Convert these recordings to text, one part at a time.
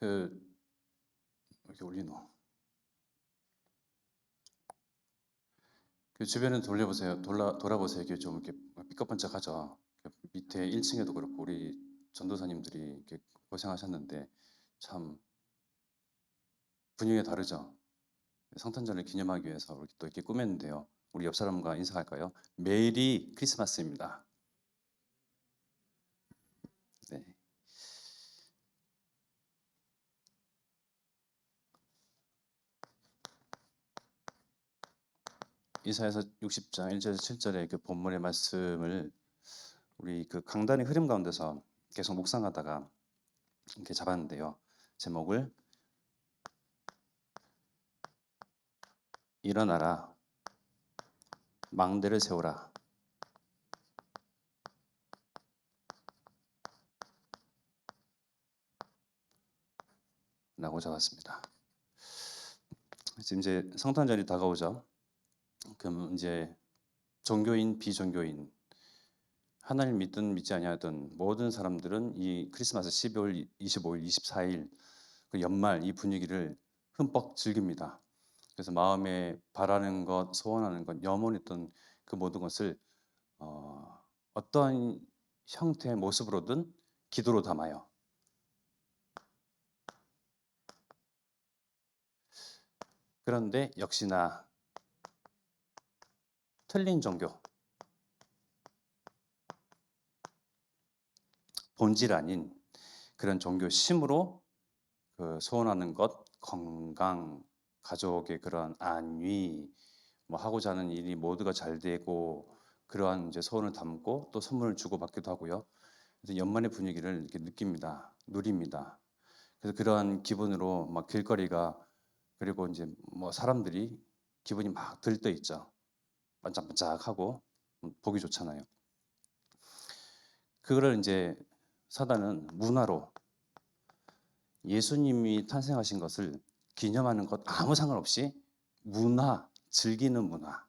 그 이렇게 올리노. 그 주변을 돌려보세요. 돌아보세요. 이게 좀 이렇게 삐까번쩍하죠. 밑에 1층에도 그렇고 우리 전도사님들이 이렇게 고생하셨는데 참 분위기가 다르죠. 성탄절을 기념하기 위해서 이렇게 또 이렇게 꾸몄는데요. 우리 옆 사람과 인사할까요? 메리 크리스마스입니다. 네. 이사야서 60장 1절에서 7절의 그 본문의 말씀을 우리 그 강단의 흐름 가운데서 계속 묵상하다가 이렇게 잡았는데요. 제목을 일어나라, 망대를 세우라. 라고 적었습니다. 지금 이제 성탄절이 다가오죠. 그럼 이제 종교인, 비종교인, 하나님 믿든 믿지 아니하든 모든 사람들은 이 크리스마스 12월 25일, 24일 그 연말 이 분위기를 흠뻑 즐깁니다. 그래서 마음에 바라는 것, 소원하는 것, 염원했던 그 모든 것을 어떠한 형태의 모습으로든 기도로 담아요. 그런데 역시나 틀린 종교, 본질 아닌 그런 종교 심으로 그 소원하는 것, 건강, 가족의 그런 안위, 뭐 하고자 하는 일이 모두가 잘 되고 그러한 이제 소원을 담고 또 선물을 주고 받기도 하고요. 그래서 연말의 분위기를 이렇게 느낍니다, 누립니다. 그래서 그러한 기분으로 막 길거리가 그리고 이제 뭐 사람들이 기분이 막 들떠 있죠. 반짝반짝하고 보기 좋잖아요. 그거를 이제 사단은 문화로 예수님이 탄생하신 것을 기념하는 것 아무 상관없이 문화, 즐기는 문화,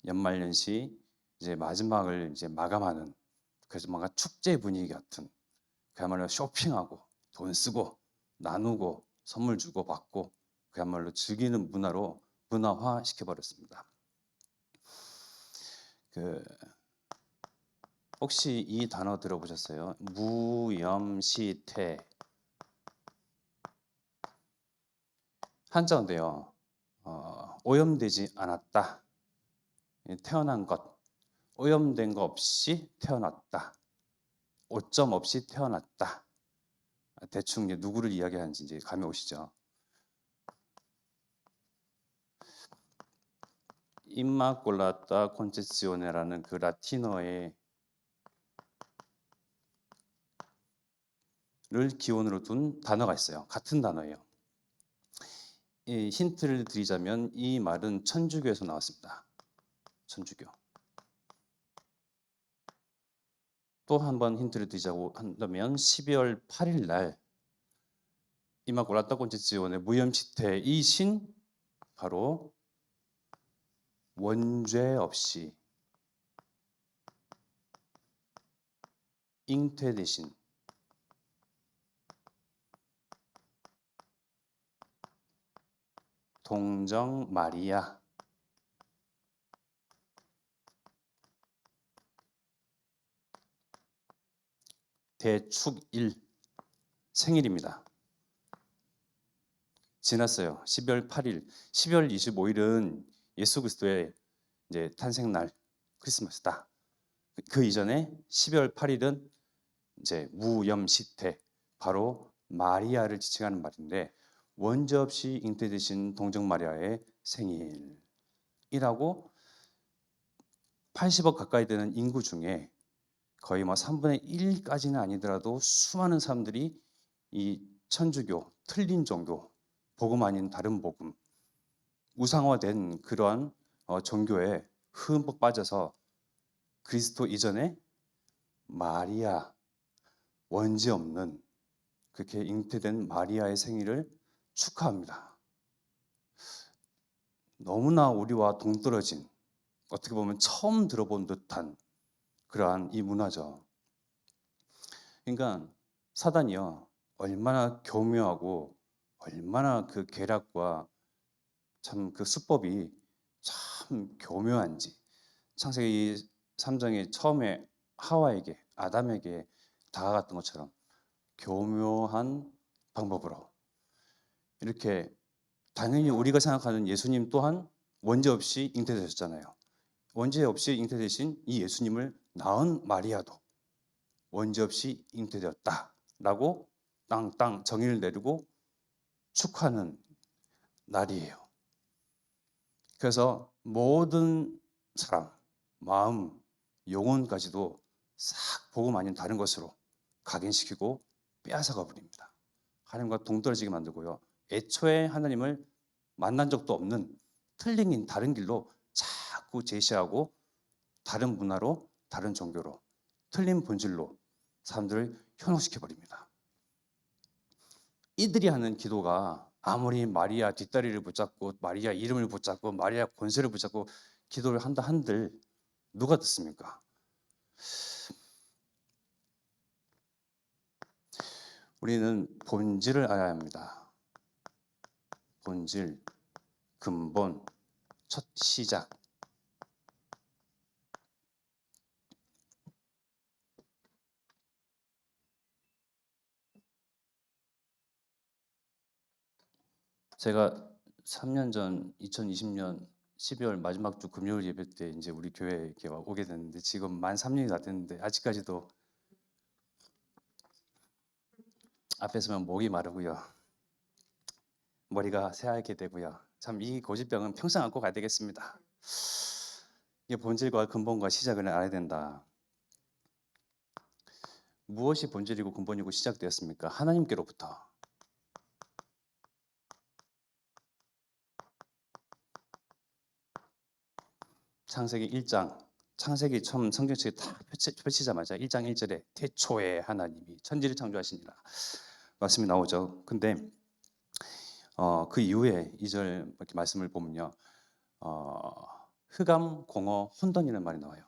연말연시 이제 마지막을 이제 마감하는 그래서 뭔가 축제 분위기 같은 그야말로 쇼핑하고 돈 쓰고 나누고 선물 주고 받고 그야말로 즐기는 문화로 문화화 시켜버렸습니다. 그 혹시 이 단어 들어보셨어요? 무염시태 한자인데요. 오염되지 않았다. 태어난 것, 오염된 거 없이 태어났다. 오점 없이 태어났다. 대충 이제 누구를 이야기하는지 이제 감이 오시죠. 임마꼴라타 콘체시오네라는 그 라틴어의 를 기원으로 둔 단어가 있어요. 같은 단어예요. 이 힌트를 드리자면 이 말은 천주교에서 나왔습니다. 천주교. 또 한 번 힌트를 드리자고 한다면 12월 8일 날 임마꼴라타 콘체시오네 무염시태 이 신 바로 원죄 없이 잉태되신 동정 마리아 대축일 생일입니다. 지났어요. 12월 8일, 12월 25일은 예수 그리스도의 이제 탄생날 크리스마스다. 그 이전에 12월 8일은 이제 무염시태 바로 마리아를 지칭하는 말인데 원죄 없이 잉태되신 동정 마리아의 생일이라고 80억 가까이 되는 인구 중에 거의 뭐 3분의 1까지는 아니더라도 수많은 사람들이 이 천주교, 틀린 종교, 복음 아닌 다른 복음, 우상화된 그러한 종교에 흠뻑 빠져서 그리스도 이전에 마리아, 원죄 없는 그렇게 잉태된 마리아의 생일을 축하합니다. 너무나 우리와 동떨어진 어떻게 보면 처음 들어본 듯한 그러한 이 문화죠. 그러니까 사단이요. 얼마나 교묘하고 얼마나 그 계략과 참 그 수법이 참 교묘한지, 창세기 3장에 처음에 하와에게 아담에게 다가갔던 것처럼 교묘한 방법으로 이렇게, 당연히 우리가 생각하는 예수님 또한 원죄 없이 잉태되셨잖아요. 원죄 없이 잉태되신 이 예수님을 낳은 마리아도 원죄 없이 잉태되었다라고 땅땅 정의를 내리고 축하하는 날이에요. 그래서 모든 사람, 마음, 영혼까지도 싹 복음 아닌 다른 것으로 각인시키고 빼앗아가 버립니다. 하나님과 동떨어지게 만들고요. 애초에 하나님을 만난 적도 없는 틀린 다른 길로 자꾸 제시하고, 다른 문화로, 다른 종교로, 틀린 본질로 사람들을 현혹시켜 버립니다. 이들이 하는 기도가 아무리 마리아 뒷다리를 붙잡고 마리아 이름을 붙잡고 마리아 권세를 붙잡고 기도를 한다 한들 누가 듣습니까? 우리는 본질을 알아야 합니다. 본질, 근본, 첫 시작. 제가 3년 전 2020년 12월 마지막 주 금요일 예배 때 이제 우리 교회에 이렇게 오게 됐는데, 지금 만 3년이 다 됐는데 아직까지도 앞에 서면 목이 마르고요. 머리가 새하얗게 되고요. 참 이 고집병은 평생 안고 가야 되겠습니다. 이게 본질과 근본과 시작을 알아야 된다. 무엇이 본질이고 근본이고 시작되었습니까? 하나님께로부터. 창세기 1장, 창세기 처음 성경책에 다 펼치자마자 1장 1절에 태초에 하나님이 천지를 창조하시니라 말씀이 나오죠. 근데 그 이후에 2절 이렇게 말씀을 보면요, 흑암, 공허, 혼돈이라는 말이 나와요.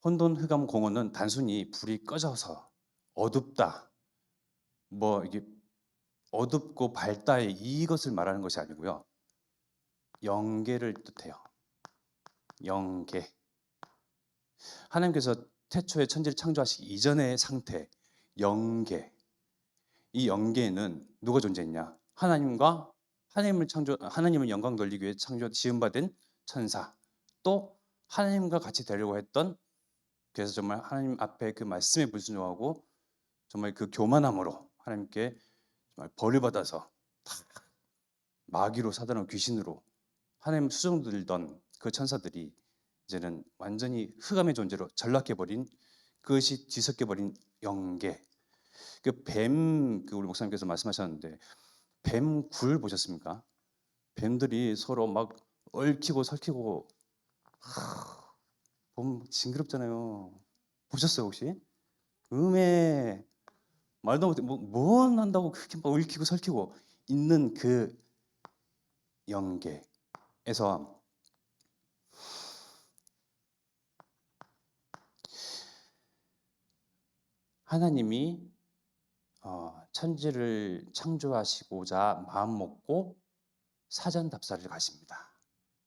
혼돈, 흑암, 공허는 단순히 불이 꺼져서 어둡다, 뭐 이게 어둡고 밝다 이것을 말하는 것이 아니고요, 영계를 뜻해요. 영계. 하나님께서 태초에 천지를 창조하시기 이전의 상태, 영계. 이 영계에는 누가 존재했냐? 하나님을 영광 돌리기 위해 지음받은 천사, 또 하나님과 같이 되려고 했던, 그래서 정말 하나님 앞에 그 말씀에 불순종하고 정말 그 교만함으로 하나님께 정말 벌을 받아서 마귀로, 사단으로, 귀신으로 하나님 수종들던 그 천사들이 이제는 완전히 흑암의 존재로 전락해버린, 그것이 뒤섞여버린 영계. 우리 목사님께서 말씀하셨는데, 뱀 굴 보셨습니까? 뱀들이 서로 막 얽히고 설키고 보면 징그럽잖아요. 보셨어요 혹시? 말도 못해 뭐 한다고 그렇게 막 얽히고 설키고 있는 그 영계에서 하나님이 천지를 창조하시고자 마음 먹고 사전답사를 가십니다.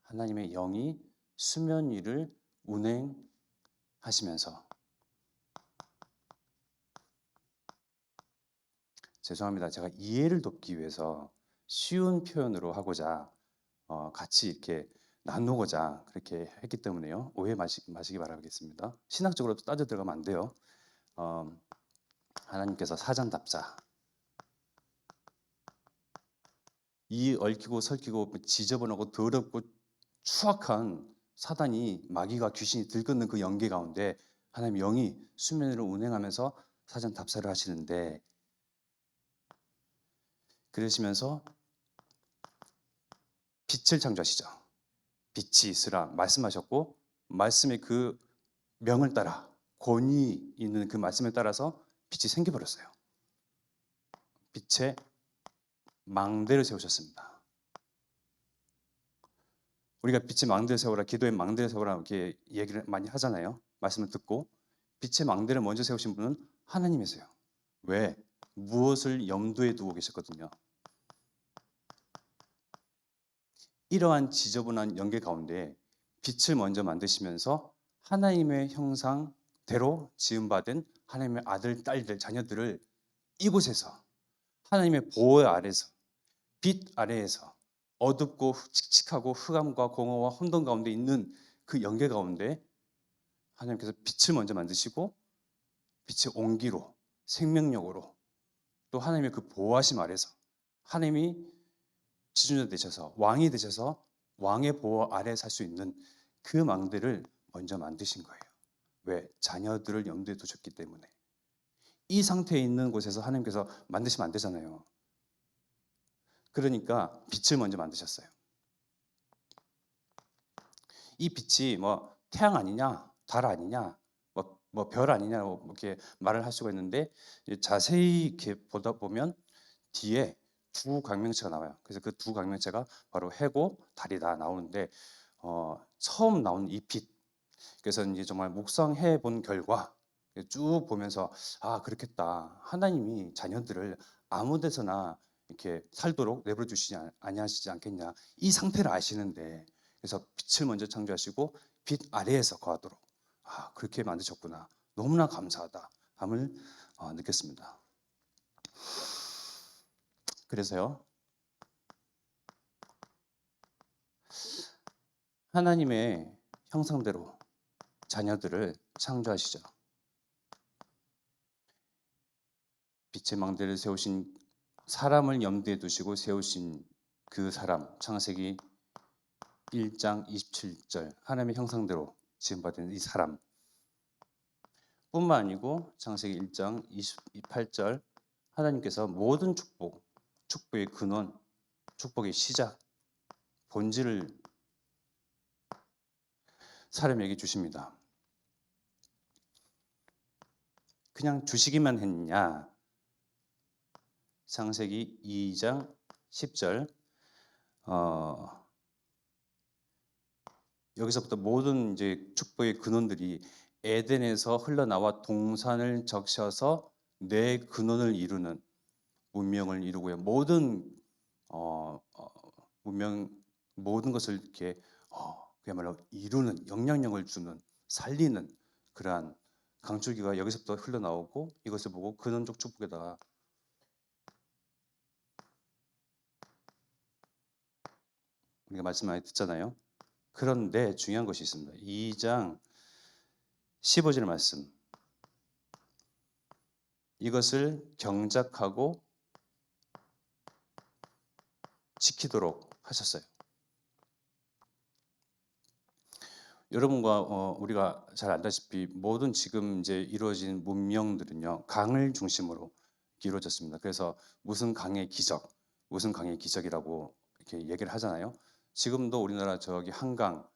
하나님의 영이 수면 위를 운행하시면서, 죄송합니다. 제가 이해를 돕기 위해서 쉬운 표현으로 하고자 같이 이렇게 나누고자 그렇게 했기 때문에요. 오해 마시기 바라겠습니다. 신학적으로 따져 들어가면 안 돼요. 하나님께서 사전답사, 이 얽히고 설키고 지저분하고 더럽고 추악한 사단이, 마귀가, 귀신이 들끓는 그 영계 가운데 하나님 영이 수면으로 운행하면서 사전 답사를 하시는데, 그러시면서 빛을 창조하시죠. 빛이 있으라 말씀하셨고, 말씀의 그 명을 따라, 권위 있는 그 말씀에 따라서 빛이 생겨버렸어요. 빛의 망대를 세우셨습니다. 우리가 빛의 망대를 세우라, 기도의 망대를 세우라 이렇게 얘기를 많이 하잖아요. 말씀을 듣고 빛의 망대를 먼저 세우신 분은 하나님이세요. 왜? 무엇을 염두에 두고 계셨거든요. 이러한 지저분한 연계 가운데 빛을 먼저 만드시면서 하나님의 형상대로 지음받은 하나님의 아들, 딸들, 자녀들을 이곳에서 하나님의 보호 아래서, 빛 아래에서 어둡고 칙칙하고 흑암과 공허와 혼돈 가운데 있는 그 연계 가운데 하나님께서 빛을 먼저 만드시고 빛의 온기로, 생명력으로, 또 하나님의 그 보호하심 아래서 하나님이 지존자 되셔서 왕이 되셔서 왕의 보호 아래 살 수 있는 그 망대를 먼저 만드신 거예요. 왜? 자녀들을 염두에 두셨기 때문에. 이 상태에 있는 곳에서 하나님께서 만드시면 안 되잖아요. 그러니까 빛을 먼저 만드셨어요. 이 빛이 뭐 태양 아니냐, 달 아니냐, 뭐 별 아니냐고 이렇게 말을 할 수가 있는데 자세히 이렇게 보다 보면 뒤에 두 광명체가 나와요. 그래서 그 두 광명체가 바로 해고 달이다 나오는데 처음 나온 이 빛. 그래서 이제 정말 묵상해 본 결과 쭉 보면서 아 그렇겠다. 하나님이 자녀들을 아무 데서나 이렇게 살도록 내버려 주시지 아니하시지 않겠냐. 이 상태를 아시는데 그래서 빛을 먼저 창조하시고 빛 아래에서 거하도록 아 그렇게 만드셨구나. 너무나 감사하다. 함을 느꼈습니다. 그래서요. 하나님의 형상대로 자녀들을 창조하시죠. 빛의 망대를 세우신 사람을 염두에 두시고 세우신 그 사람, 창세기 1장 27절 하나님의 형상대로 지음받은 이 사람 뿐만 아니고 창세기 1장 28절 하나님께서 모든 축복의 근원, 축복의 시작, 본질을 사람에게 주십니다. 그냥 주시기만 했냐? 창세기 2장 10절 여기서부터 모든 이제 축복의 근원들이 에덴에서 흘러나와 동산을 적셔서 내 근원을 이루는 문명을 이루고요. 문명 모든 것을 이렇게 그야말로 이루는 영향력을 주는 살리는 그러한 강줄기가 여기서부터 흘러나오고 이것을 보고 근원적 축복에다가 우리가 말씀 많이 듣잖아요. 그런데 중요한 것이 있습니다. 2장 15절 말씀. 이것을 경작하고 지키도록 하셨어요. 여러분과 우리가 잘 알다시피 모든 지금 이제 이루어진 문명들은요 강을 중심으로 이루어졌습니다. 그래서 무슨 강의 기적, 무슨 강의 기적이라고 이렇게 얘기를 하잖아요. 지금도 우리나라 저기 한강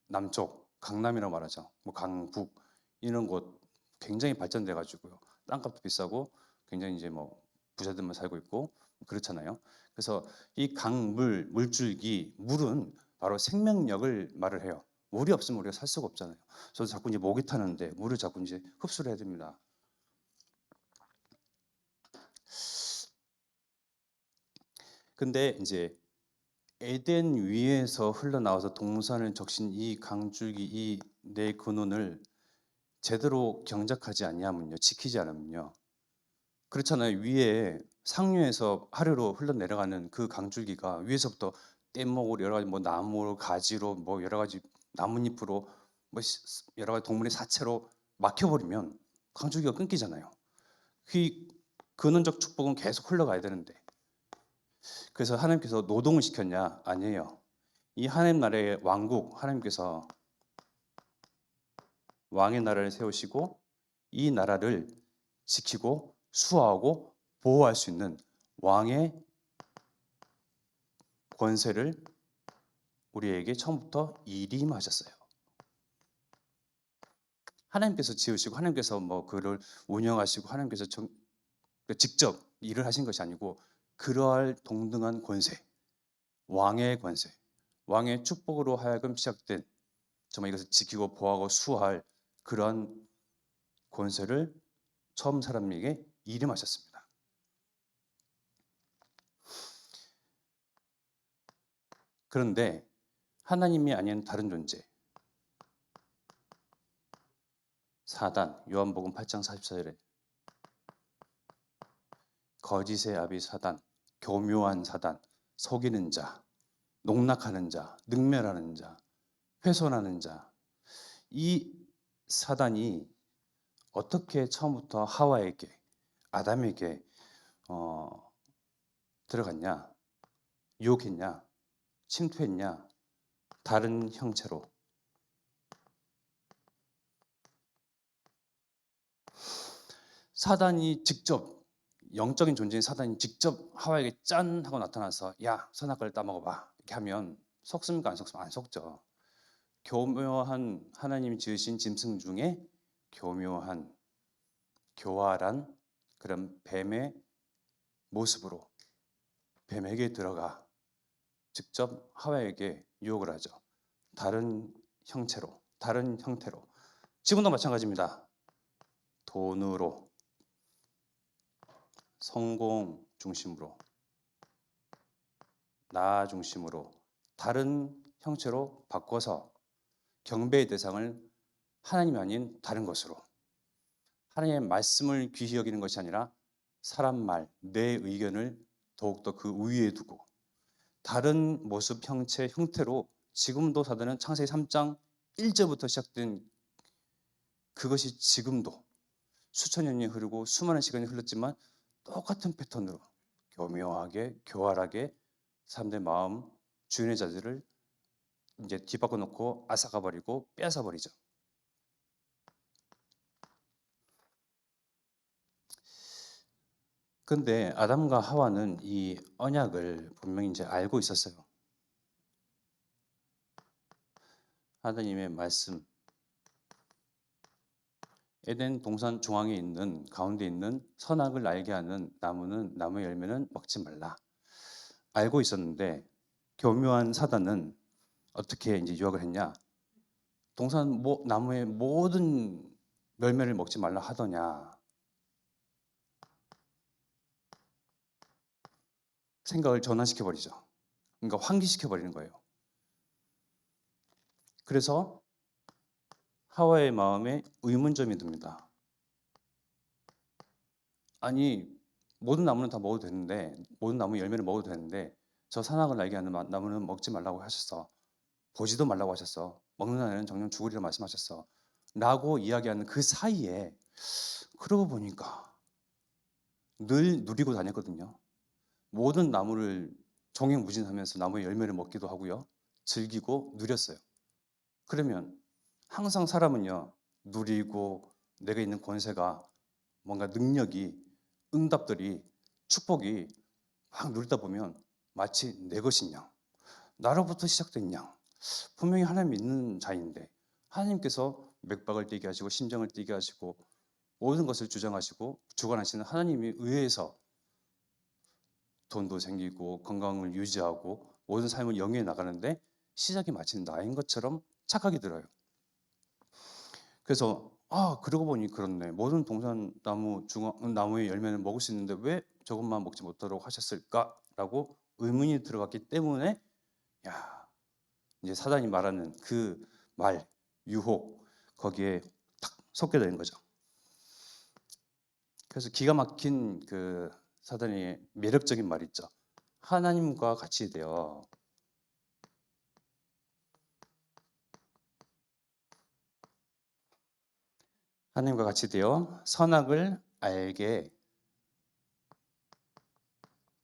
남쪽 강남이라고 말하죠. 뭐 강북 이런 곳 굉장히 발전돼 가지고요. 땅값도 비싸고 굉장히 이제 뭐 부자들만 살고 있고 그렇잖아요. 그래서 이 강물 물줄기 물은 바로 생명력을 말을 해요. 물이 없으면 우리가 살 수가 없잖아요. 저도 자꾸 이제 목이 타는데 물을 자꾸 이제 흡수를 해야 됩니다. 근데 이제 에덴 위에서 흘러나와서 동산을 적신 이 강줄기 이 내 근원을 제대로 경작하지 아니하면요 지키지 않으면요 그렇잖아요. 위에 상류에서 하류로 흘러내려가는 그 강줄기가 위에서부터 뗏목으로 여러 가지 뭐 나무로 가지로 뭐 여러 가지 나뭇잎으로 뭐 여러 가지 동물의 사체로 막혀버리면 강줄기가 끊기잖아요. 그 근원적 축복은 계속 흘러가야 되는데 그래서 하나님께서 노동을 시켰냐? 아니에요. 이 하나님 나라의 왕국 하나님께서 왕의 나라를 세우시고 이 나라를 지키고 수호하고 보호할 수 있는 왕의 권세를 우리에게 처음부터 일임하셨어요. 하나님께서 지으시고 하나님께서 뭐 그를 운영하시고 하나님께서 직접 일을 하신 것이 아니고 그러할 동등한 권세, 왕의 권세, 왕의 축복으로 하여금 시작된 정말 이것을 지키고 보호하고 수호할 그러한 권세를 처음 사람에게 이름하셨습니다. 그런데 하나님이 아닌 다른 존재, 사단, 요한복음 8장 44절에 거짓의 아비 사단, 교묘한 사단, 속이는 자, 농락하는 자, 능멸하는 자, 훼손하는 자, 이 사단이 어떻게 처음부터 하와에게, 아담에게 들어갔냐, 유혹했냐, 침투했냐, 다른 형체로. 사단이 직접, 영적인 존재인 사단이 직접 하와에게 짠 하고 나타나서 야, 선악과를 따먹어봐 이렇게 하면 속습니까? 안 속습니까? 안 속죠. 교묘한 하나님이 지으신 짐승 중에 교묘한, 교활한 그런 뱀의 모습으로 뱀에게 들어가 직접 하와에게 유혹을 하죠. 다른 형체로, 다른 형태로. 지금도 마찬가지입니다. 돈으로, 성공 중심으로, 나 중심으로 다른 형체로 바꿔서 경배의 대상을 하나님이 아닌 다른 것으로, 하나님의 말씀을 귀히 여기는 것이 아니라 사람 말, 내 의견을 더욱더 그 우위에 두고 다른 모습, 형체, 형태로 지금도 사단은 창세기 3장 1절부터 시작된 그것이 지금도 수천 년이 흐르고 수많은 시간이 흘렀지만 똑같은 패턴으로 교묘하게, 교활하게 사람들의 마음, 주인의 자들을 이제 뒤바꿔 놓고 앗아가 버리고 빼앗아 버리죠. 근데 아담과 하와는 이 언약을 분명히 이제 알고 있었어요. 하나님의 말씀, 에덴 동산 중앙에 있는 가운데 있는 선악을 알게 하는 나무는 나무의 열매는 먹지 말라. 알고 있었는데 교묘한 사단은 어떻게 이제 유혹을 했냐? 동산 나무의 모든 열매를 먹지 말라 하더냐? 생각을 전환시켜 버리죠. 그러니까 환기시켜 버리는 거예요. 그래서 하와의 마음에 의문점이 듭니다. 아니, 모든 나무는 다 먹어도 되는데, 모든 나무 열매를 먹어도 되는데 저 선악을 알게 하는 나무는 먹지 말라고 하셨어. 보지도 말라고 하셨어. 먹는 아이는 정녕 죽으리라 말씀하셨어. 라고 이야기하는 그 사이에 그러고 보니까 늘 누리고 다녔거든요. 모든 나무를 종횡무진하면서 나무의 열매를 먹기도 하고요. 즐기고 누렸어요. 그러면 항상 사람은요, 누리고 내가 있는 권세가 뭔가 능력이, 응답들이, 축복이 막 누리다 보면 마치 내 것인 양, 나로부터 시작된 양, 분명히 하나님 믿는 자인데 하나님께서 맥박을 뛰게 하시고 심장을 뛰게 하시고 모든 것을 주장하시고 주관하시는 하나님이 의해서 돈도 생기고 건강을 유지하고 모든 삶을 영위해 나가는데 시작이 마치 나인 것처럼 착각이 들어요. 그래서 그러고 보니 그렇네. 모든 동산 나무의 열매는 먹을 수 있는데 왜 저것만 먹지 못하도록 하셨을까라고 의문이 들어갔기 때문에 야, 이제 사단이 말하는 그 말, 유혹 거기에 탁 속게 되는 거죠. 그래서 기가 막힌 그 사단의 매력적인 말 있죠. 하나님과 같이 되어 선악을 알게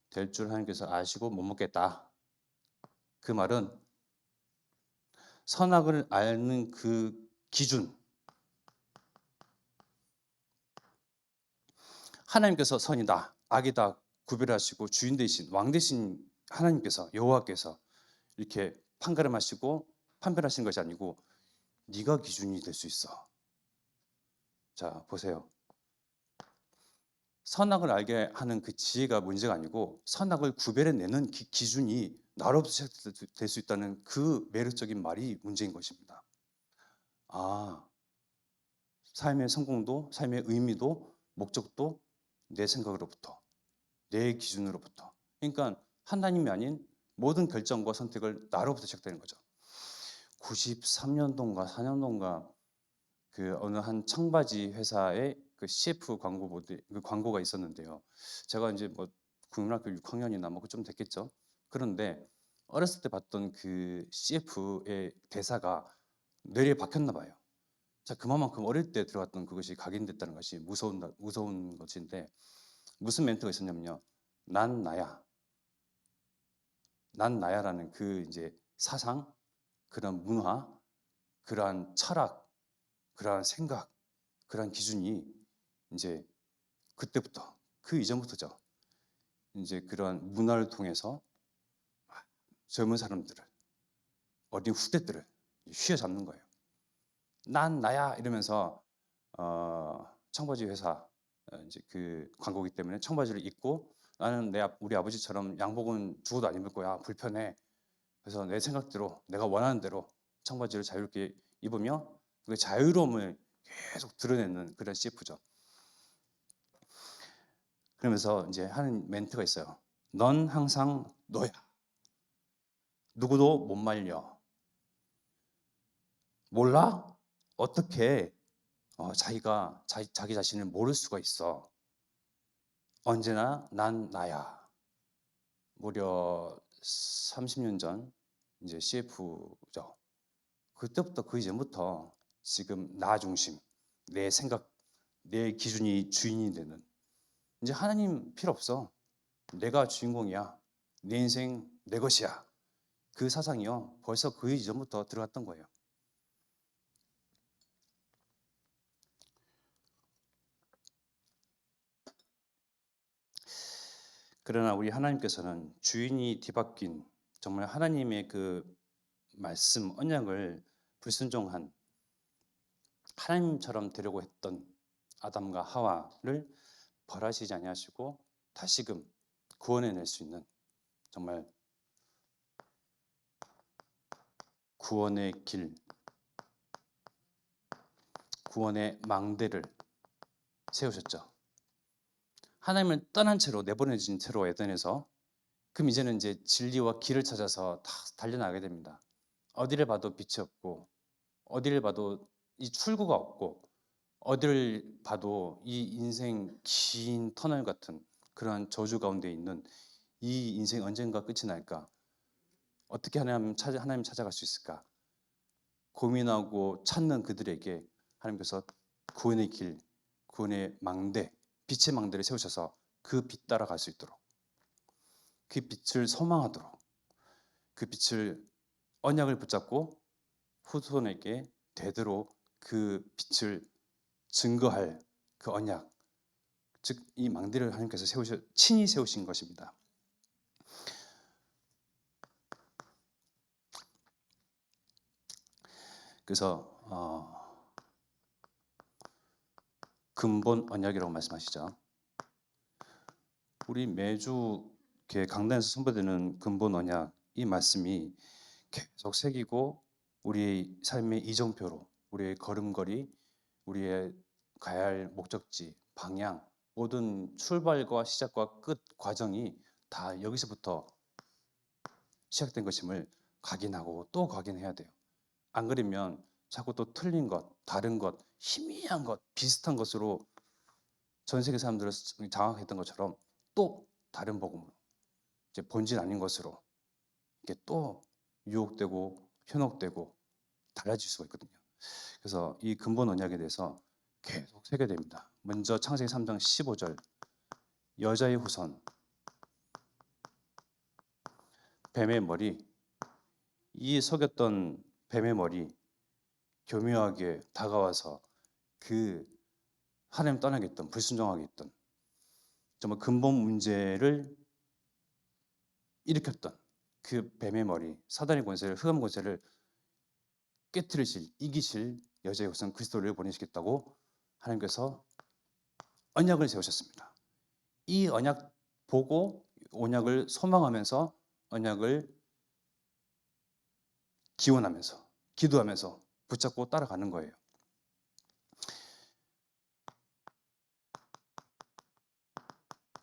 될 줄 하나님께서 아시고 못 먹겠다. 그 말은 선악을 아는 그 기준, 하나님께서 선이다, 악이다 구별하시고 주인 되신 왕 되신 하나님께서, 여호와께서 이렇게 판가름하시고 판별하신 것이 아니고 네가 기준이 될 수 있어. 자, 보세요. 선악을 알게 하는 그 지혜가 문제가 아니고 선악을 구별해내는 기준이 나로부터 시작될 수 있다는 그 매력적인 말이 문제인 것입니다. 아, 삶의 성공도, 삶의 의미도, 목적도 내 생각으로부터, 내 기준으로부터. 그러니까 하나님이 아닌 모든 결정과 선택을 나로부터 시작되는 거죠. 93년도인가 4년도인가 그 어느 한 청바지 회사의 그 CF 광고 모델 그 광고가 있었는데요. 제가 이제 뭐 국민학교 6학년이나 뭐 좀 됐겠죠. 그런데 어렸을 때 봤던 그 CF의 대사가 뇌리에 박혔나 봐요. 자, 그만큼 어릴 때 들어갔던 그것이 각인됐다는 것이 무서운 것인데 무슨 멘트가 있었냐면요. 난 나야. 난 나야라는 그 이제 사상, 그런 문화, 그러한 철학, 그러한 생각, 그러한 기준이 이제 그때부터 그 이전부터죠. 이제 그러한 문화를 통해서 젊은 사람들을 어린 후대들을 휘어잡는 거예요. 난 나야 이러면서 청바지 회사 이제 그 광고기 때문에 청바지를 입고 나는 우리 아버지처럼 양복은 죽어도 안 입을 거야. 불편해. 그래서 내 생각대로 내가 원하는 대로 청바지를 자유롭게 입으며 그 자유로움을 계속 드러내는 그런 CF죠. 그러면서 이제 하는 멘트가 있어요. 넌 항상 너야. 누구도 못 말려. 몰라? 어떻게 자기가 자기 자신을 모를 수가 있어. 언제나 난 나야. 무려 30년 전 이제 CF죠. 그때부터 그 이전부터 지금 나 중심, 내 생각, 내 기준이 주인이 되는 이제 하나님 필요 없어. 내가 주인공이야. 내 인생 내 것이야. 그 사상이요. 벌써 그 이전부터 들어갔던 거예요. 그러나 우리 하나님께서는 주인이 뒤바뀐 정말 하나님의 그 말씀, 언약을 불순종한 하나님처럼 되려고 했던 아담과 하와를 벌하시지 아니하시고 다시금 구원해낼 수 있는 정말 구원의 길, 구원의 망대를 세우셨죠. 하나님을 떠난 채로 내보내진 채로 에덴에서 그럼 이제는 이제 진리와 길을 찾아서 다 달려나가게 됩니다. 어디를 봐도 빛이 없고 어디를 봐도 이 출구가 없고 어디를 봐도 이 인생 긴 터널 같은 그러한 저주 가운데 있는 이 인생 언젠가 끝이 날까? 어떻게 하나님 찾아갈 수 있을까? 고민하고 찾는 그들에게 하나님께서 구원의 길, 구원의 망대, 빛의 망대를 세우셔서 그 빛 따라갈 수 있도록 그 빛을 소망하도록 그 빛을 언약을 붙잡고 후손에게 되도록 그 빛을 증거할 그 언약, 즉 이 망대를 하나님께서 친히 세우신 것입니다. 그래서 근본 언약이라고 말씀하시죠. 우리 매주 강단에서 선포되는 근본 언약 이 말씀이 계속 새기고 우리의 삶의 이정표로 우리의 걸음걸이, 우리의 가야 할 목적지, 방향, 모든 출발과 시작과 끝 과정이 다 여기서부터 시작된 것임을 각인하고 또 각인해야 돼요. 안 그러면 자꾸 또 틀린 것, 다른 것, 희미한 것, 비슷한 것으로 전 세계 사람들을 장악했던 것처럼 또 다른 복음으로 이제 본질 아닌 것으로 이게 또 유혹되고 현혹되고 달라질 수가 있거든요. 그래서 이 근본 언약에 대해서 계속 새겨야 됩니다. 먼저 창세기 3장 15절 여자의 후손 뱀의 머리 이 속였던 뱀의 머리 교묘하게 다가와서 그 하나님 떠나게 했던 불순종하게 했던 정말 근본 문제를 일으켰던 그 뱀의 머리 사단의 권세를 흑암 권세를 깨뜨리실 이기실 여자의 후손 그리스도를 보내시겠다고 하나님께서 언약을 세우셨습니다. 이 언약 보고 언약을 소망하면서 언약을 기원하면서 기도하면서 붙잡고 따라가는 거예요.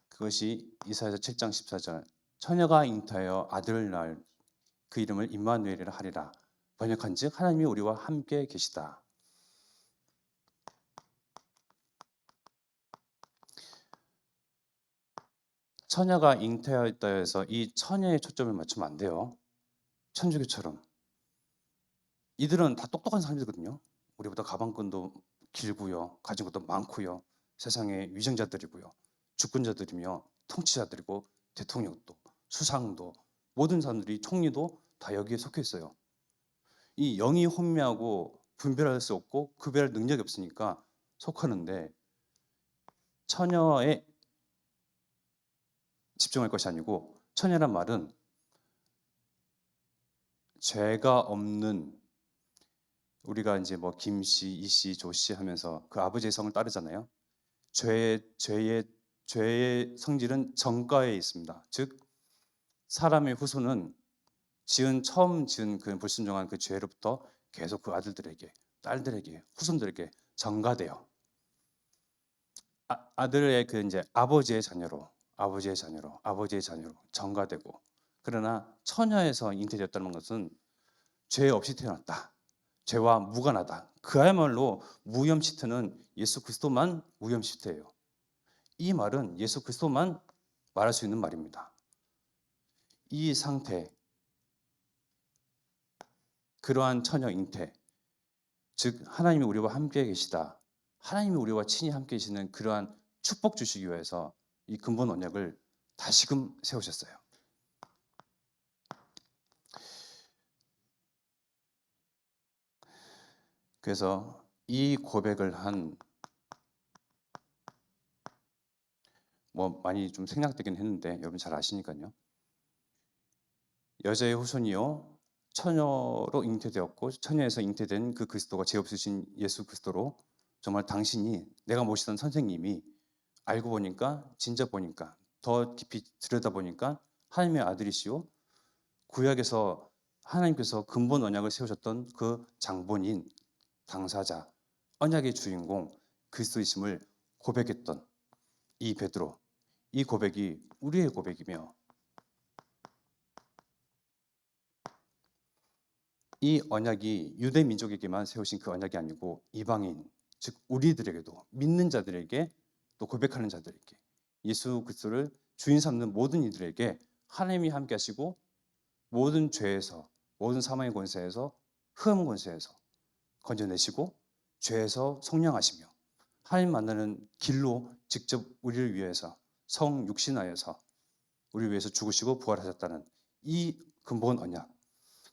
그것이 이사야서 7장 14절 처녀가 잉태하여 아들을 낳을 그 이름을 임마누엘이라 하리라. 번역한즉 하나님이 우리와 함께 계시다. 처녀가 잉태하였다 해서 이 처녀에 초점을 맞추면 안 돼요. 천주교처럼. 이들은 다 똑똑한 사람들이거든요. 우리보다 가방끈도 길고요. 가진 것도 많고요. 세상의 위정자들이고요. 주권자들이며 통치자들이고 대통령도 수상도 모든 사람들이 총리도 다 여기에 속해 있어요. 이 영이 혼미하고 분별할 수 없고 구별할 능력이 없으니까 속하는데 처녀에 집중할 것이 아니고 처녀란 말은 죄가 없는 우리가 이제 뭐 김씨, 이씨, 조씨 하면서 그 아버지의 성을 따르잖아요. 죄의 성질은 정가에 있습니다. 즉 사람의 후손은 처음 지은 그 불순종한 그 죄로부터 계속 그 아들들에게, 딸들에게, 후손들에게 전가돼요. 아들의 그 이제 아버지의 자녀로 전가되고 그러나 처녀에서 잉태되었다는 것은 죄 없이 태어났다. 죄와 무관하다. 그야말로 무염시트는 예수 그리스도만 무염시트예요. 이 말은 예수 그리스도만 말할 수 있는 말입니다. 이 상태, 그러한 처녀 잉태, 즉 하나님이 우리와 함께 계시다. 하나님이 우리와 친히 함께 계시는 그러한 축복 주시기 위해서 이 근본 언약을 다시금 세우셨어요. 그래서 이 고백을 한 뭐 많이 좀 생략되긴 했는데 여러분 잘 아시니까요. 여자의 후손이요 처녀로 잉태되었고 처녀에서 잉태된 그 그리스도가 죄 없으신 예수 그리스도로 정말 당신이 내가 모시던 선생님이 알고 보니까 진짜 보니까 더 깊이 들여다보니까 하나님의 아들이시오 구약에서 하나님께서 근본 언약을 세우셨던 그 장본인 당사자 언약의 주인공 그리스도이심을 고백했던 이 베드로 이 고백이 우리의 고백이며 이 언약이 유대 민족에게만 세우신 그 언약이 아니고 이방인 즉 우리들에게도 믿는 자들에게 또 고백하는 자들에게 예수 그리스도를 주인 삼는 모든 이들에게 하나님이 함께 하시고 모든 죄에서 모든 사망의 권세에서 흑암 권세에서 건져내시고 죄에서 속량하시며 하나님 만나는 길로 직접 우리를 위해서 성육신하여서 우리를 위해서 죽으시고 부활하셨다는 이 근본 언약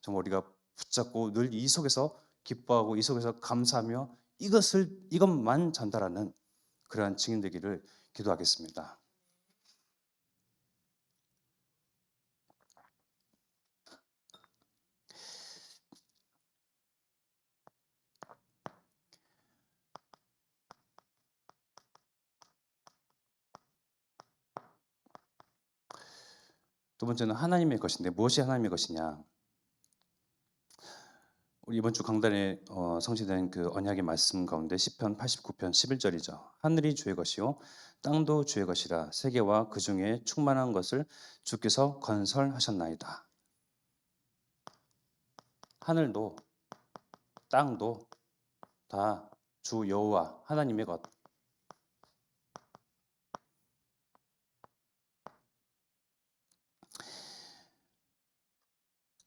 정말 우리가 붙잡고 늘 이 속에서 기뻐하고 이 속에서 감사하며 이것만 전달하는 그러한 증인 되기를 기도하겠습니다. 두 번째는 하나님의 것인데 무엇이 하나님의 것이냐? 우리 이번 주 강단에 성취된 그 언약의 말씀 가운데 시편 89편 11절이죠. 하늘이 주의 것이요 땅도 주의 것이라 세계와 그 중에 충만한 것을 주께서 건설하셨나이다. 하늘도 땅도 다 주 여호와 하나님의 것.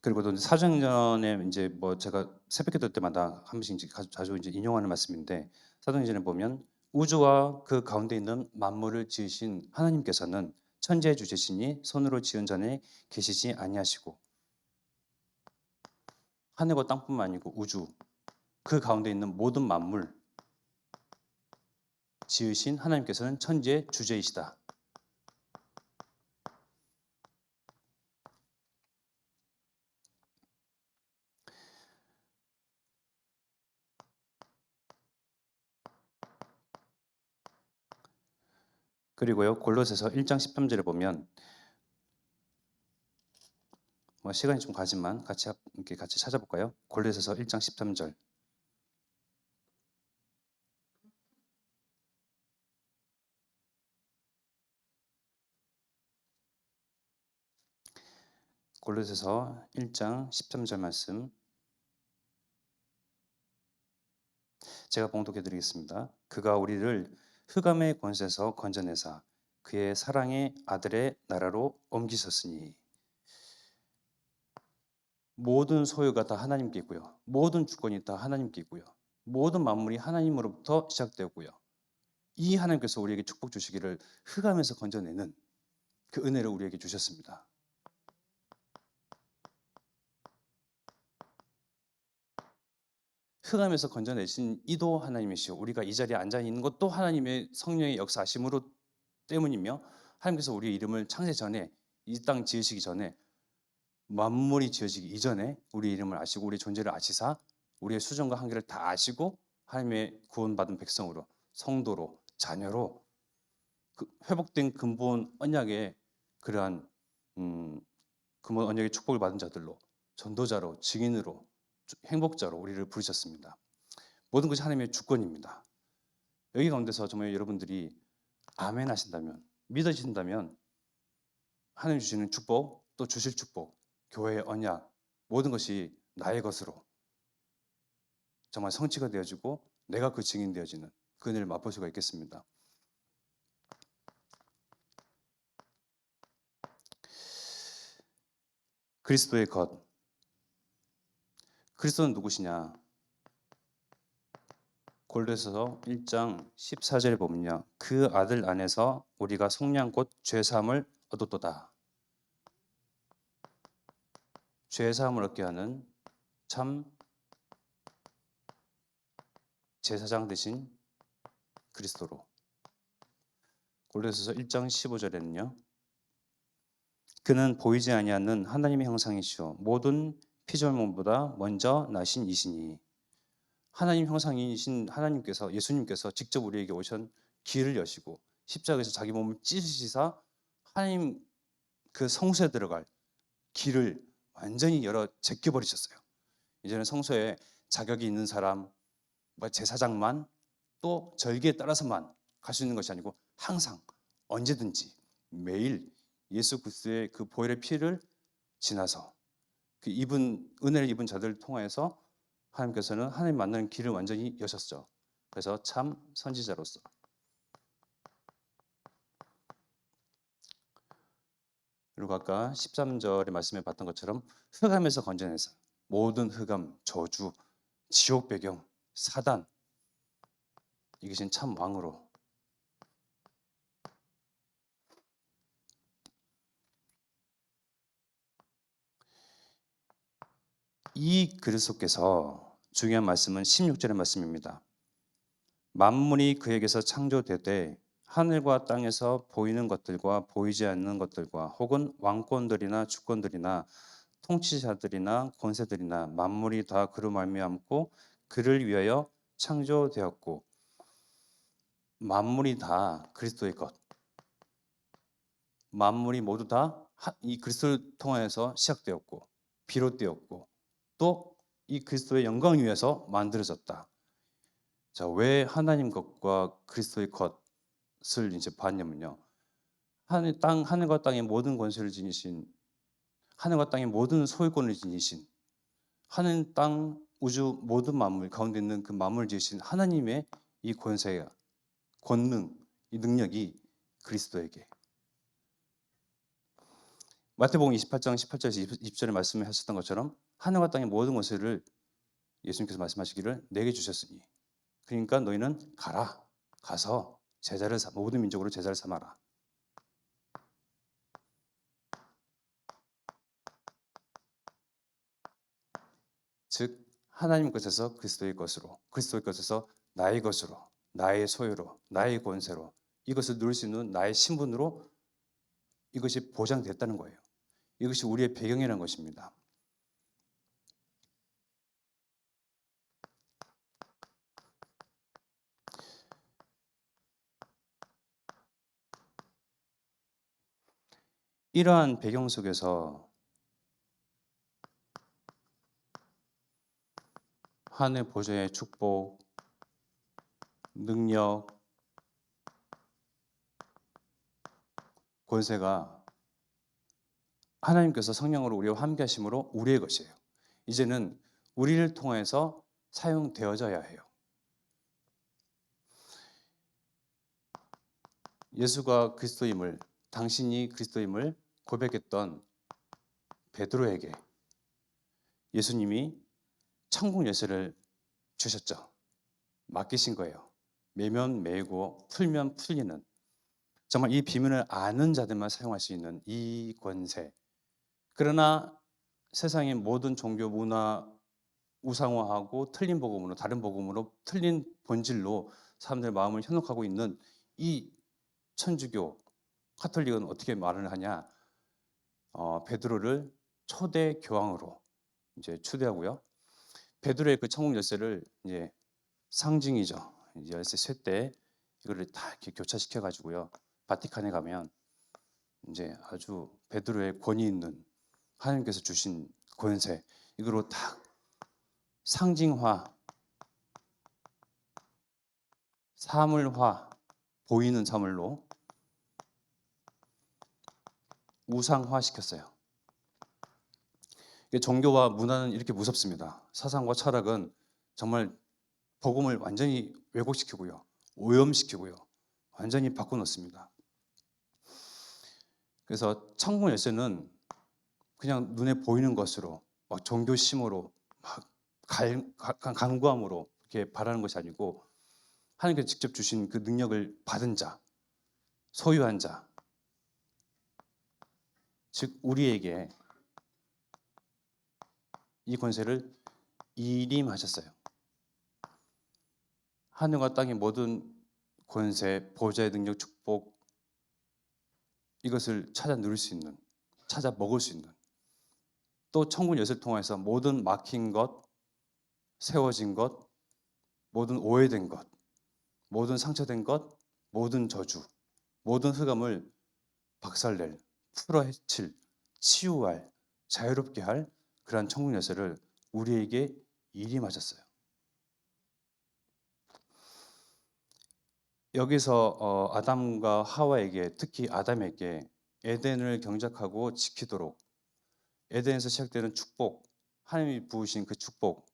그리고 또 사도행전에 이제 뭐 제가 새벽기도 때마다 한 번씩 이제 자주 이제 인용하는 말씀인데 사도행전에 보면 우주와 그 가운데 있는 만물을 지으신 하나님께서는 천지의 주제시니 손으로 지은 전에 계시지 아니하시고 하늘과 땅뿐만 아니고 우주 그 가운데 있는 모든 만물 지으신 하나님께서는 천지의 주제이시다. 그리고요 골로새서 1장 13절에 보면 뭐 시간이 좀 가지만 이렇게 같이 찾아볼까요? 골로새서 1장 13절. 골로새서 1장 13절 말씀 제가 봉독해 드리겠습니다. 그가 우리를 흑암의 권세에서 건져내사 그의 사랑의 아들의 나라로 옮기셨으니. 모든 소유가 다 하나님께 있고요. 모든 주권이 다 하나님께 있고요. 모든 만물이 하나님으로부터 시작되었고요. 이 하나님께서 우리에게 축복 주시기를 흑암에서 건져내는 그 은혜를 우리에게 주셨습니다. 흑암에서 건져내신 이도 하나님이시오. 우리가 이 자리에 앉아 있는 것도 하나님의 성령의 역사하심으로 때문이며, 하나님께서 우리의 이름을 창세 전에, 이 땅 지으시기 전에, 만물이 지어지기 이전에 우리 이름을 아시고 우리 존재를 아시사 우리의 수정과 한계를 다 아시고 하나님의 구원받은 백성으로, 성도로, 자녀로, 그 회복된 근본 언약의 그러한 근본 언약의 축복을 받은 자들로, 전도자로, 증인으로, 행복자로 우리를 부르셨습니다. 모든 것이 하나님의 주권입니다. 여기 가운데서 정말 여러분들이 아멘 하신다면, 믿으신다면 하나님 주시는 축복, 또 주실 축복, 교회의 언약, 모든 것이 나의 것으로 정말 성취가 되어지고 내가 그 증인 되어지는 그 은혜를 맛볼 수가 있겠습니다. 그리스도의 것. 그리스도는 누구시냐? 골로새서 1장 14절에 보면요, 그 아들 안에서 우리가 속량 곧 죄사함을 얻었도다. 죄사함을 얻게 하는 참 제사장 되신 그리스도로. 골로새서 1장 15절에는요, 그는 보이지 아니하는 하나님의 형상이시오 모든 피조물보다 먼저 나신 이시니. 하나님 형상이신 하나님께서, 예수님께서 직접 우리에게 오신 길을 여시고 십자가에서 자기 몸을 찢으시사 하나님 그 성소에 들어갈 길을 완전히 제껴버리셨어요. 이제는 성소에 자격이 있는 사람, 제사장만, 또 절기에 따라서만 갈 수 있는 것이 아니고 항상 언제든지 매일 예수 그리스도의 그 보혈의 피를 지나서 그 은혜를 입은 자들을 통하여서 하나님께서는 하나님 만나는 길을 완전히 여셨죠. 그래서 참 선지자로서. 그리고 아까 13절의 말씀에 봤던 것처럼 흑암에서 건져내서 모든 흑암, 저주, 지옥 배경, 사단, 이것은 참 왕으로. 이 그리스도께서, 중요한 말씀은 16절의 말씀입니다. 만물이 그에게서 창조되되 하늘과 땅에서 보이는 것들과 보이지 않는 것들과 혹은 왕권들이나 주권들이나 통치자들이나 권세들이나 만물이 다 그로 말미암고 그를 위하여 창조되었고. 만물이 다 그리스도의 것, 만물이 모두 다 이 그리스도를 통하여서 시작되었고 비롯되었고 또 이 그리스도의 영광을 위해서 만들어졌다. 자, 왜 하나님 것과 그리스도의 것을 이제 봤냐면요, 하늘과 땅의 모든 권세를 지니신, 하늘과 땅의 모든 소유권을 지니신, 하늘, 땅, 우주 모든 만물 가운데 있는 그 만물을 지으신 하나님의 이 권세가, 권능, 이 능력이 그리스도에게, 마태복음 28장 18절에서 20절에 말씀하셨던 것처럼 하늘과 땅의 모든 권세를 예수님께서 말씀하시기를 내게 주셨으니, 그러니까 너희는 가서 모든 민족으로 제자를 삼아라. 즉 하나님 것에서 그리스도의 것으로, 그리스도의 것에서 나의 것으로, 나의 소유로, 나의 권세로, 이것을 누릴 수 있는 나의 신분으로 이것이 보장됐다는 거예요. 이것이 우리의 배경이라는 것입니다. 이러한 배경 속에서 하늘 보좌의 축복, 능력, 권세가 하나님께서 성령으로 우리와 함께 하심으로 우리의 것이에요. 이제는 우리를 통해서 사용되어져야 해요. 예수가 그리스도임을, 당신이 그리스도임을 고백했던 베드로에게 예수님이 천국 열쇠를 주셨죠. 맡기신 거예요. 매면 매고 풀면 풀리는, 정말 이 비밀을 아는 자들만 사용할 수 있는 이 권세. 그러나 세상의 모든 종교 문화 우상화하고 틀린 복음으로, 다른 복음으로, 틀린 본질로 사람들의 마음을 현혹하고 있는 이 천주교 카톨릭은 어떻게 말을 하냐? 베드로를 초대 교황으로 이제 추대하고요. 베드로의 그 천국 열쇠를 이제 상징이죠. 이제 열쇠 쇠대 이거를 다 이렇게 교차시켜 가지고요. 바티칸에 가면 이제 아주 베드로의 권위 있는 하나님께서 주신 권세 이거로 다 상징화, 사물화, 보이는 사물로 우상화 시켰어요. 종교와 문화는 이렇게 무섭습니다. 사상과 철학은 정말 복음을 완전히 왜곡시키고요. 오염시키고요. 완전히 바꿔놓습니다. 그래서 천국 열쇠는 그냥 눈에 보이는 것으로 막 종교심으로 막 간구함으로 이렇게 바라는 것이 아니고 하나님께서 직접 주신 그 능력을 받은 자, 소유한 자, 즉 우리에게 이 권세를 이임하셨어요. 하늘과 땅의 모든 권세, 보좌의 능력, 축복 이것을 찾아 누릴 수 있는, 찾아 먹을 수 있는, 또 천국 열쇠를 통해서 모든 막힌 것, 세워진 것, 모든 오해된 것, 모든 상처된 것, 모든 저주, 모든 흑암을 박살낼, 풀어헤칠, 치유할, 자유롭게 할 그러한 천국 열쇠를 우리에게 일임하셨어요. 여기서 아담과 하와에게, 특히 아담에게 에덴을 경작하고 지키도록, 에덴에서 시작되는 축복, 하나님이 부으신 그 축복,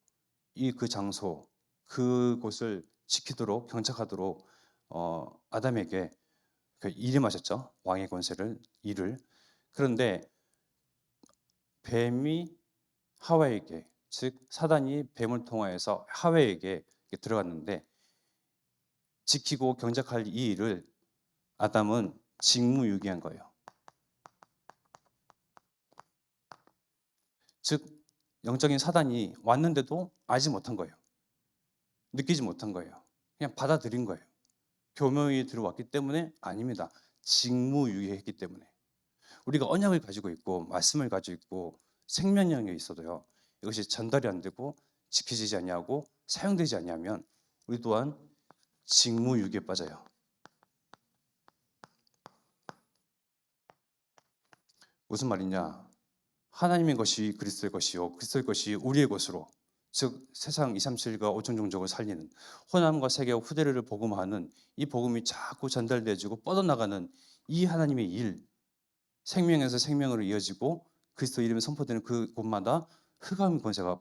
그 장소, 그곳을 지키도록 경작하도록 아담에게 그 일임하셨죠. 왕의 권세를, 일을. 그런데 뱀이 하와에게, 즉 사단이 뱀을 통하여서 하와에게 들어갔는데 지키고 경작할 이 일을 아담은 직무유기한 거예요. 즉 영적인 사단이 왔는데도 알지 못한 거예요. 느끼지 못한 거예요. 그냥 받아들인 거예요. 교묘히 들어왔기 때문에 아닙니다. 직무유기했기 때문에. 우리가 언약을 가지고 있고 말씀을 가지고 있고 생명력이 있어도요. 이것이 전달이 안 되고 지켜지지 않냐고 사용되지 않냐면 우리 또한 직무유기에 빠져요. 무슨 말이냐? 하나님의 것이 그리스도의 것이요 그리스도의 것이 우리의 것으로, 즉 세상 237과 5천 종족을 살리는 호남과 세계와 후대를 복음하는 이 복음이 자꾸 전달되어지고 뻗어나가는 이 하나님의 일, 생명에서 생명으로 이어지고 그리스도 이름이 선포되는 그 곳마다 흑암 권세가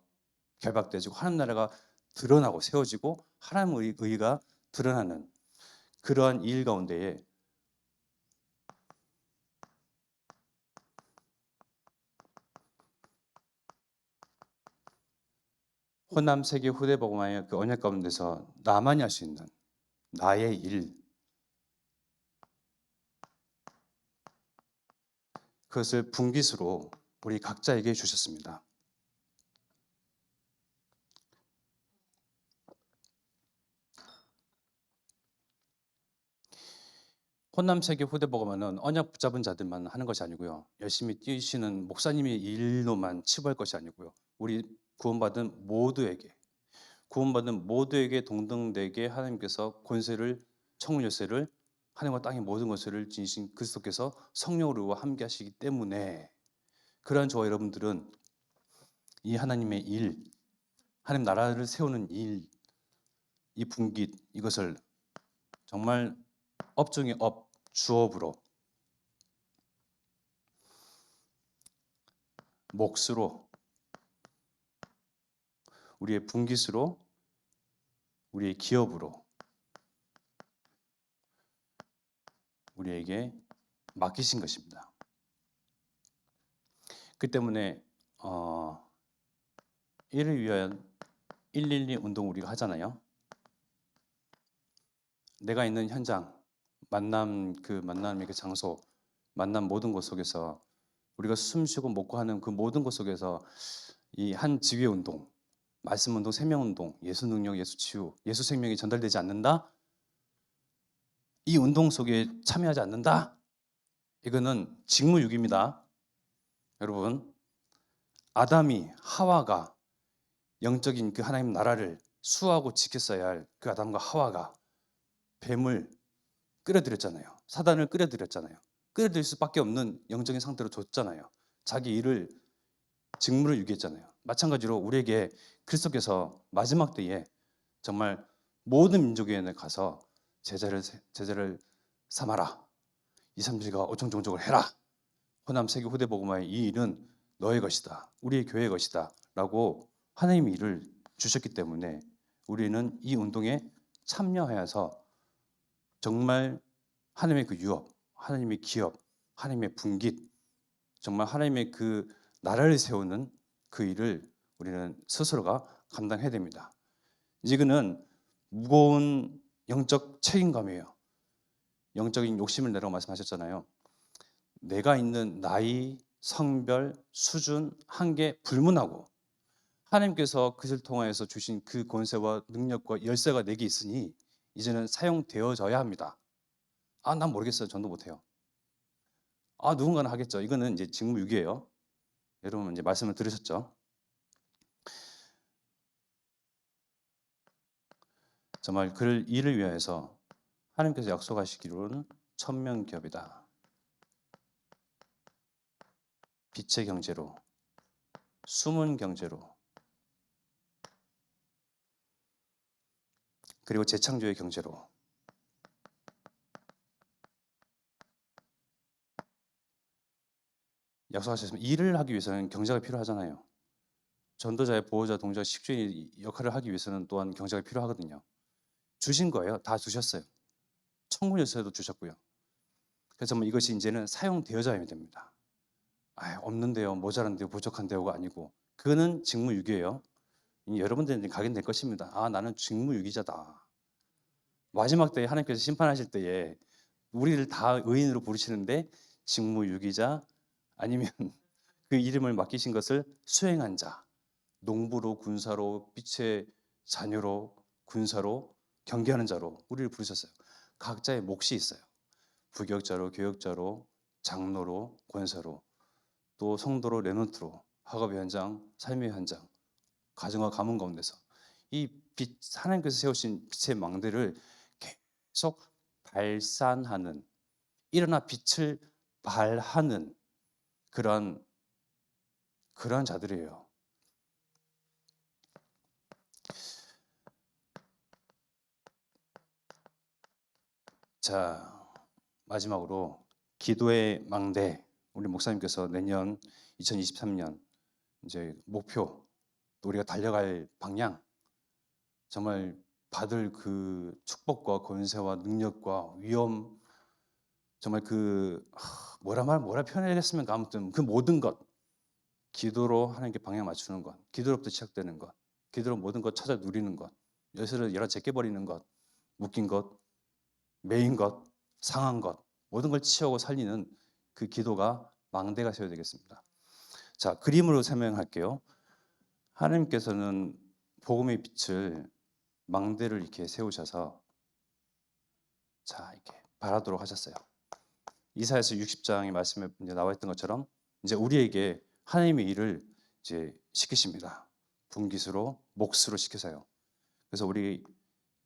결박되어지고 하나님 나라가 드러나고 세워지고 하나님의 의가 드러나는 그러한 일 가운데에 호남 세계 후대 복음화의 그 언약 가운데서 나만이 할 수 있는 나의 일, 그것을 분깃으로 우리 각자에게 주셨습니다. 호남 세계 후대 복음화는 언약 붙잡은 자들만 하는 것이 아니고요. 열심히 뛰시는 목사님의 일로만 치부할 것이 아니고요. 우리 구원받은 모두에게 동등되게 하나님께서 권세를, 천국 열쇠를, 하늘과 땅의 모든 것을 지니신 그리스도께서 성령으로 함께 하시기 때문에 그러한 저와 여러분들은 이 하나님의 일, 하나님 나라를 세우는 일, 이 분깃 이것을 정말 업 중에 업, 주업으로 몫으로 우리의 분깃으로 우리의 기업으로 우리에게 맡기신 것입니다. 그 때문에 이를 위한 112 운동 우리가 하잖아요. 내가 있는 현장, 만남의 그 장소, 만남 모든 곳 속에서 우리가 숨쉬고 먹고 하는 그 모든 곳 속에서 이 한 지휘 운동, 말씀 운동, 생명 운동, 예수 능력, 예수 치유, 예수 생명이 전달되지 않는다. 이 운동 속에 참여하지 않는다. 이거는 직무유기입니다. 여러분, 아담이 하와가 영적인 그 하나님 나라를 수호하고 지켰어야 할 그 아담과 하와가 뱀을 끌어들였잖아요. 사단을 끌어들였잖아요. 끌어들일 수밖에 없는 영적인 상태로 줬잖아요. 자기 일을 직무를 유기했잖아요. 마찬가지로 우리에게 그리스도께서 마지막 때에 정말 모든 민족에 가서 제자를 삼아라. 2, 3주가 오청종족을 해라. 호남 세계 후대 복음화의 이 일은 너의 것이다. 우리의 교회의 것이다. 라고 하나님이 일을 주셨기 때문에 우리는 이 운동에 참여하여서 정말 하나님의 그 유업, 하나님의 기업, 하나님의 분깃, 정말 하나님의 그 나라를 세우는 그 일을 우리는 스스로가 감당해야 됩니다. 이거는 무거운 영적 책임감이에요. 영적인 욕심을 내라고 말씀하셨잖아요. 내가 있는 나이, 성별, 수준, 한계 불문하고 하나님께서 그것을 통하여서 주신 그 권세와 능력과 열쇠가 내게 있으니 이제는 사용되어져야 합니다. 난 모르겠어요. 전도 못해요. 누군가는 하겠죠. 이거는 이제 직무유기예요. 여러분 이제 말씀을 들으셨죠? 정말 그 일을 위해서 하나님께서 약속하시기로는 천명기업이다. 빛의 경제로, 숨은 경제로, 그리고 재창조의 경제로 약속하셨으면 일을 하기 위해서는 경제가 필요하잖아요. 전도자의 보호자, 동자, 식주의 역할을 하기 위해서는 또한 경제가 필요하거든요. 주신 거예요. 다 주셨어요. 천군 열쇠도 주셨고요. 그래서 뭐 이것이 이제는 사용되어져야 됩니다. 없는데요, 모자란데요, 부족한데요가 아니고 그거는 직무유기예요. 여러분들은 각인될 것입니다. 나는 직무유기자다. 마지막 때에 하나님께서 심판하실 때에 우리를 다 의인으로 부르시는데 직무유기자 아니면 그 이름을 맡기신 것을 수행한 자, 농부로, 군사로, 빛의 자녀로, 군사로, 경계하는 자로 우리를 부르셨어요. 각자의 몫이 있어요. 부격자로, 교역자로, 장로로, 권사로, 또 성도로, 레노트로, 학업의 현장, 삶의 현장, 가정과 가문 가운데서 이 빛, 하나님께서 세우신 빛의 망대를 계속 발산하는, 일어나 빛을 발하는 그러한 자들이에요. 자, 마지막으로 기도의 망대, 우리 목사님께서 내년 2023년 이제 목표, 또 우리가 달려갈 방향, 정말 받을 그 축복과 권세와 능력과 위엄, 정말 뭐라 표현하겠습니까? 아무튼 그 모든 것, 기도로 하나님께 방향 맞추는 것, 기도로부터 시작되는 것, 기도로 모든 것 찾아 누리는 것, 요새를 열어 제껴버리는 것, 묶인 것, 매인 것, 상한 것, 모든 걸 치우고 살리는 그 기도가 망대가 세워야 되겠습니다. 자, 그림으로 설명할게요. 하나님께서는 복음의 빛을 망대를 이렇게 세우셔서 이렇게 발하도록 하셨어요. 이사야서 60장의 말씀에 이제 나와 있던 것처럼 이제 우리에게 하나님의 일을 이제 시키십니다. 분깃으로, 몫으로 시키세요. 그래서 우리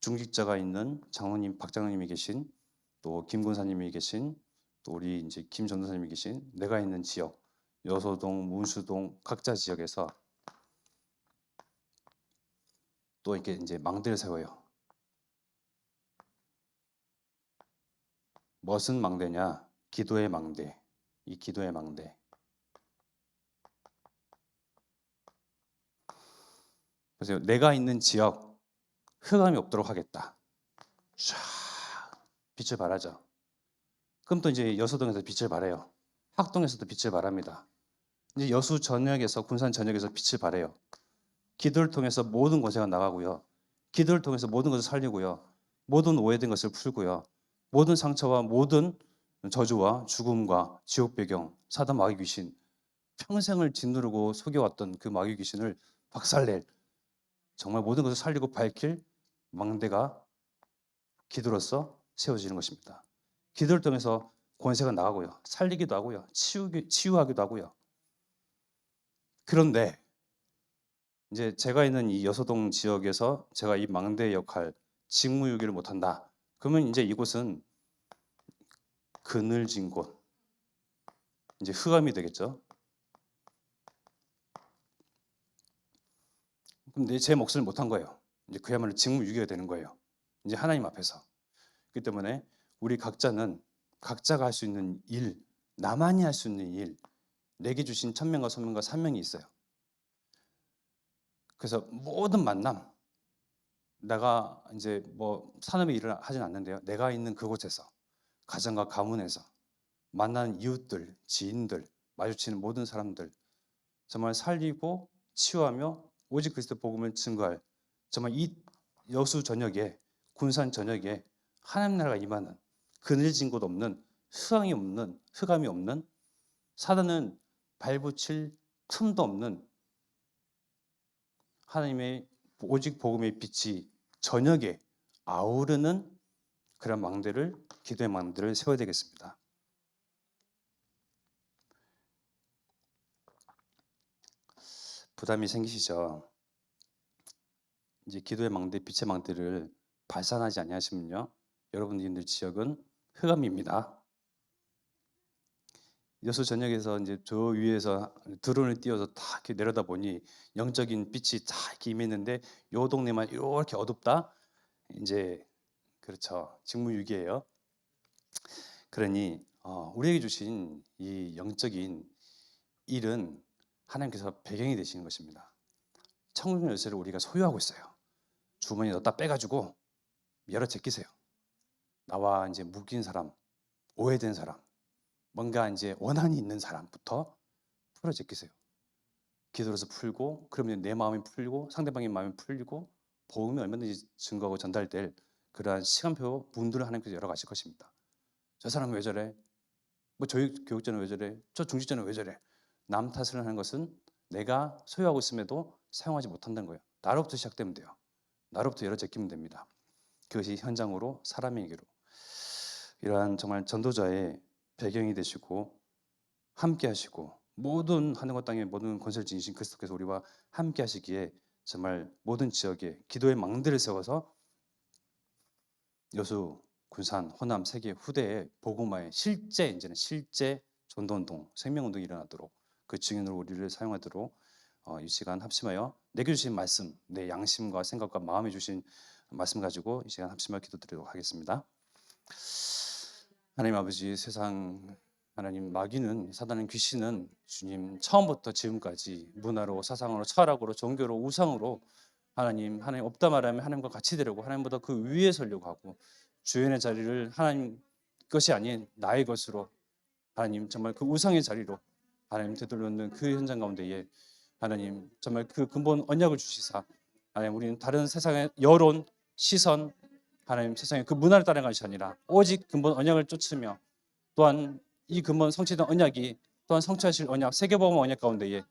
중직자가 있는 장로님, 박장로님이 계신, 또 김군사님이 계신, 또 우리 이제 김 전도사님이 계신, 내가 있는 지역, 여소동, 문수동 각자 지역에서 또 이렇게 이제 망대를 세워요. 무슨 망대냐? 기도의 망대. 이 기도의 망대. 보세요. 내가 있는 지역 흑암이 없도록 하겠다. 쫙 빛을 발하죠. 그럼 또 이제 여수동에서 빛을 발해요. 학동에서도 빛을 발합니다. 이제 여수 전역에서 군산 전역에서 빛을 발해요. 기도를 통해서 모든 권세가 나가고요. 기도를 통해서 모든 것을 살리고요. 모든 오해된 것을 풀고요. 모든 상처와 모든 저주와 죽음과 지옥 배경, 사단 마귀 귀신, 평생을 짓누르고 속여왔던 그 마귀 귀신을 박살낼, 정말 모든 것을 살리고 밝힐 망대가 기도로서 세워지는 것입니다. 기도를 통해서 권세가 나가고요. 살리기도 하고요. 치유하기도 하고요. 그런데 이제 제가 있는 이 여서동 지역에서 제가 이 망대의 역할, 직무유기를 못한다. 그러면 이제 이곳은 그늘진 곳, 이제 흑암이 되겠죠. 그럼 제 몫을 못한 거예요. 이제 그야말로 직무유기가 되는 거예요. 이제 하나님 앞에서. 그렇기 때문에 우리 각자는 각자가 할 수 있는 일, 나만이 할 수 있는 일, 내게 주신 천명과 소명과 사명이 있어요. 그래서 모든 만남, 내가 이제 뭐 산업의 일을 하진 않는데요. 내가 있는 그곳에서, 가정과 가문에서 만나는 이웃들, 지인들, 마주치는 모든 사람들 정말 살리고 치유하며 오직 그리스도 복음을 증거할, 정말 이 여수 전역에, 군산 전역에 하나님 나라가 임하는, 그늘진 곳 없는, 흑암이 없는, 사단은 발붙일 틈도 없는 하나님의 오직 복음의 빛이 전역에 아우르는 그런 망대를, 기도의 망대를 세워야 되겠습니다. 부담이 생기시죠? 이제 기도의 망대, 빛의 망대를 발산하지 아니하시면요, 여러분들 지역은 흑암입니다. 여수 전역에서 이제 저 위에서 드론을 띄워서 다 이렇게 내려다 보니 영적인 빛이 다 이렇게 임했는데 요 동네만 이렇게 어둡다. 이제 그렇죠. 직무유기예요. 그러니 우리에게 주신 이 영적인 일은 하나님께서 배경이 되시는 것입니다. 천국 열쇠를 우리가 소유하고 있어요. 주머니에 넣었다 빼가지고 열어 제끼세요. 나와 이제 묶인 사람, 오해된 사람, 뭔가 이제 원한이 있는 사람부터 풀어 제끼세요. 기도로서 풀고, 그러면 내 마음이 풀리고 상대방의 마음이 풀리고 복음이 얼마든지 증거하고 전달될 그러한 시간표 문들을 하나님께서 열어가실 것입니다. 저 사람은 왜 저래? 뭐 저희 교육자는 왜 저래? 저 중직자는 왜 저래? 남 탓을 하는 것은 내가 소유하고 있음에도 사용하지 못한다는 거예요. 나로부터 시작되면 돼요. 나로부터 열어 제끼면 됩니다. 그것이 현장으로 사람에게로 이러한 정말 전도자의 배경이 되시고 함께 하시고 모든 하늘과 땅의 모든 권세를 지니신 그리스도께서 우리와 함께 하시기에 정말 모든 지역에 기도의 망대를 세워서 여수, 군산, 호남, 세계 후대에 복음화에 이제는 실제 전도운동, 생명운동이 일어나도록 그 증인으로 우리를 사용하도록 이 시간 합심하여 내게 주신 말씀, 내 양심과 생각과 마음에 주신 말씀 가지고 이 시간 합심하여 기도드리도록 하겠습니다. 하나님 아버지, 세상 하나님, 마귀는, 사단은, 귀신은 주님 처음부터 지금까지 문화로, 사상으로, 철학으로, 종교로, 우상으로 하나님 없다 말하면 하나님과 같이 되려고, 하나님보다 그 위에 서려고 하고 주연의 자리를 하나님 것이 아닌 나의 것으로 하나님 정말 그 우상의 자리로 하나님 되돌려놓는 그 현장 가운데에 하나님 정말 그 근본 언약을 주시사 하나님 우리는 다른 세상의 여론, 시선, 하나님 세상의 그 문화를 따라가는 것이 아니라 오직 근본 언약을 쫓으며 또한 이 근본 성취된 언약이 또한 성취하실 언약, 세계복음 언약 가운데에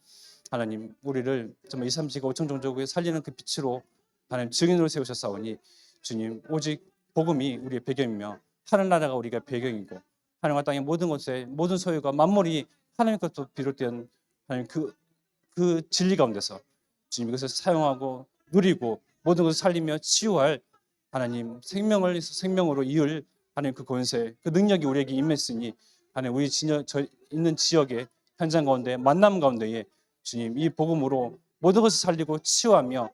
하나님 우리를 정말 2, 3지가 5천 종족에 살리는 그 빛으로 하나님 증인으로 세우셨사오니 주님 오직 복음이 우리의 배경이며 하늘나라가 우리가 배경이고 하늘과 땅의 모든 것에 모든 소유가 만물이 하나님 것도 비롯된 하나님 그 진리 가운데서 주님 이것을 사용하고 누리고 모든 것을 살리며 치유할 하나님 생명으로 이을 하나님 그 권세, 그 능력이 우리에게 임했으니 하나님 우리 있는 지역의 현장 가운데 만남 가운데에 주님 이 복음으로 모든 것을 살리고 치유하며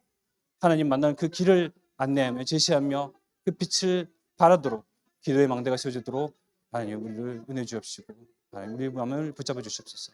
하나님 만나는 그 길을 안내하며 제시하며 그 빛을 발하도록 기도의 망대가 세워지도록 하나님 우리를 은혜 주옵시고 하나님 우리의 마음을 붙잡아 주시옵소서.